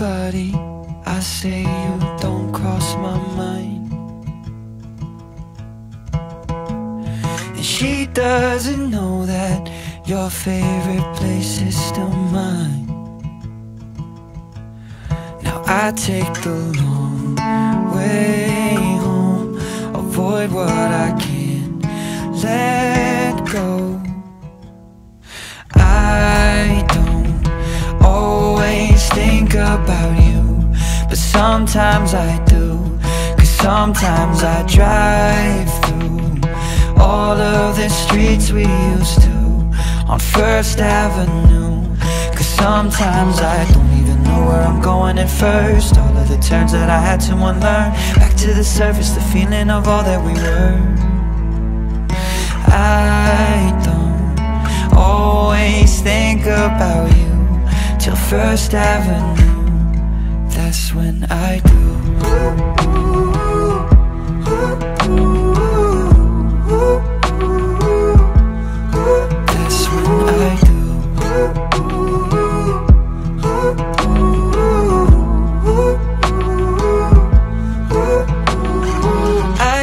somebody, I say you don't cross my mind. And she doesn't know that your favorite place is still mine. Now I take the long way home, avoid what I can't let go. I don't always think about you, but sometimes I do. 'Cause sometimes I drive through all of the streets we used to on First Avenue. 'Cause sometimes I don't even know where I'm going at first. All of the turns that I had to unlearn, back to the surface, the feeling of all that we were. I don't always think about you till First Avenue, that's when I do. That's when I do.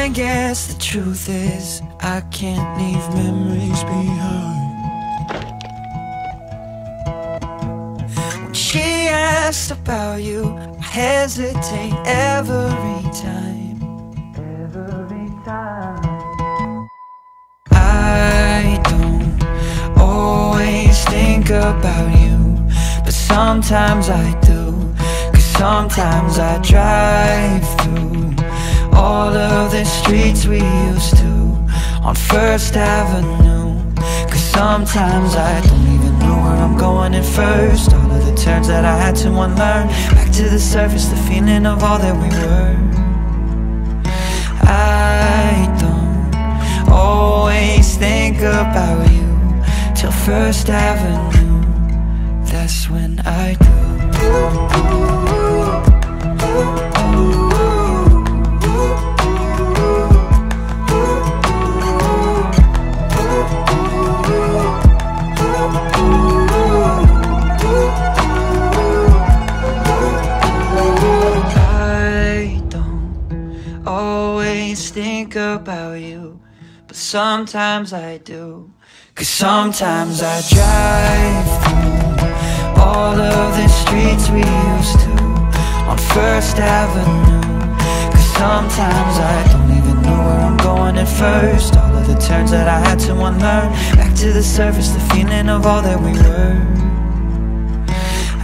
I guess the truth is I can't leave memories behind. When she asks about you, I hesitate every time. Every time. I don't always think about you, but sometimes I do. 'Cause sometimes I drive through all of the streets we used to on First Avenue. 'Cause sometimes I don't even know where I'm going at first. All of the turns that I had to unlearn, back to the surface, the feeling of all that we were. I don't always think about you till First Avenue, that's when I do. Think about you, but sometimes I do. 'Cause sometimes I drive through all of the streets we used to on First Avenue. 'Cause sometimes I don't even know where I'm going at first. All of the turns that I had to unlearn, back to the surface, the feeling of all that we were.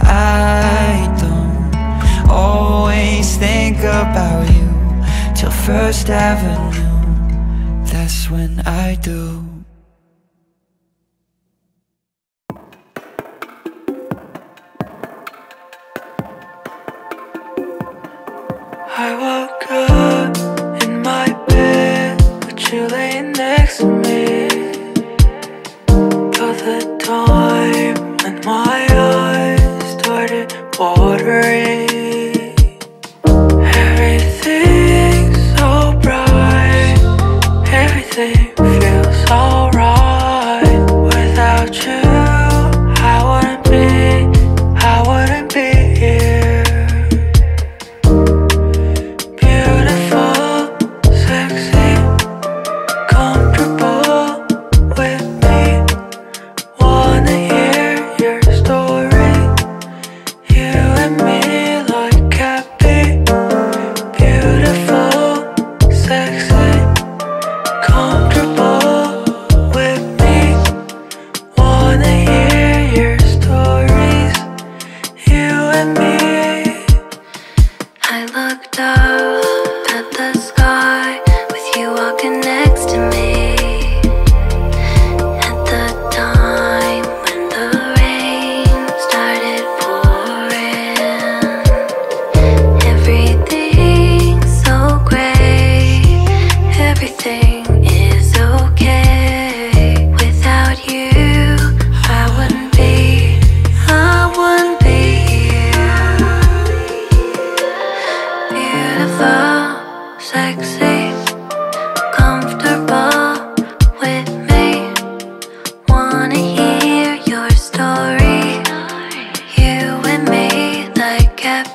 I don't always think about you till First Avenue, that's when I do. I woke up in my bed with you laying next to me. Till the time when my eyes started watering. Everything feels alright without you. I wouldn't be here. Beautiful, sexy, comfortable with me. Wanna hear your story, you and me like happy. Beautiful, sexy, comfortable with me. Wanna hear your stories, you and me. I looked up at the sky with you walking next to me. At the time when the rain started pouring, everything's so great, everything is okay. Without you, I wouldn't be here. Beautiful, sexy, comfortable with me. Wanna hear your story, you and me like happy.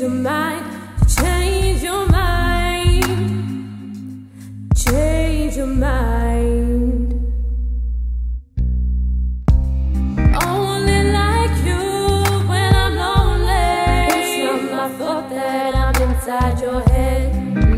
your mind, change your mind, change your mind. Only like you when I'm lonely. It's not my fault that I'm inside your head.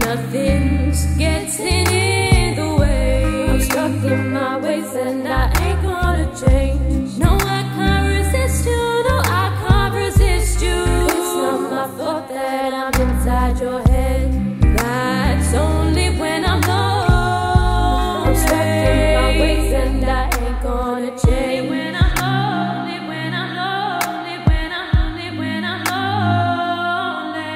Nothing's getting in the way. I'm stuck in my ways and I ain't gonna change. No, I can't resist you. No, I can't resist you. It's not my fault that I'm inside your head. That's only when I'm lonely. I'm stuck in my ways and I ain't gonna change. When I'm lonely, when I'm lonely, when I'm lonely, when I'm lonely.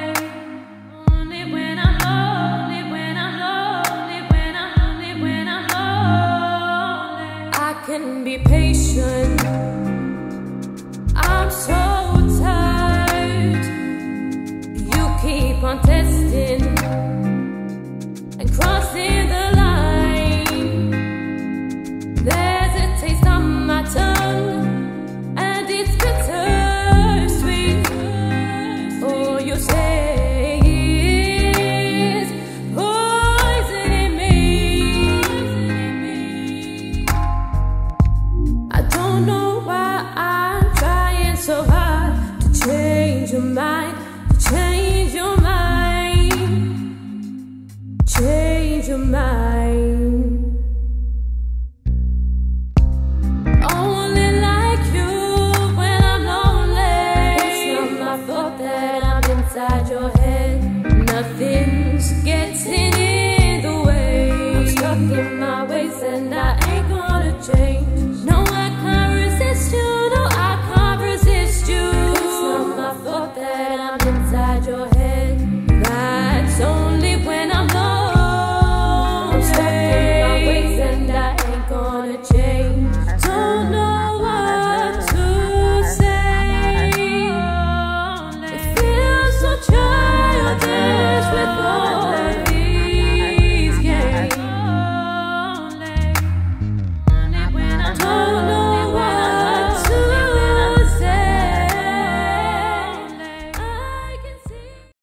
Only when I'm lonely, when I'm lonely, when I'm lonely, when I'm lonely. I can be patient. I'm so tired. You keep on testing and crossing the line. There's a taste on my tongue and it's bittersweet. All you say is poisoning me. I don't know why I'm trying so hard to change your mind, to change your mind, change your mind. Only like you when I'm lonely. It's not my fault that I'm inside your head. Nothing's getting in the way. I'm stuck in my ways and I ain't gonna change. No, I can't resist you. No, I can't resist you. It's not my fault that I'm inside your head.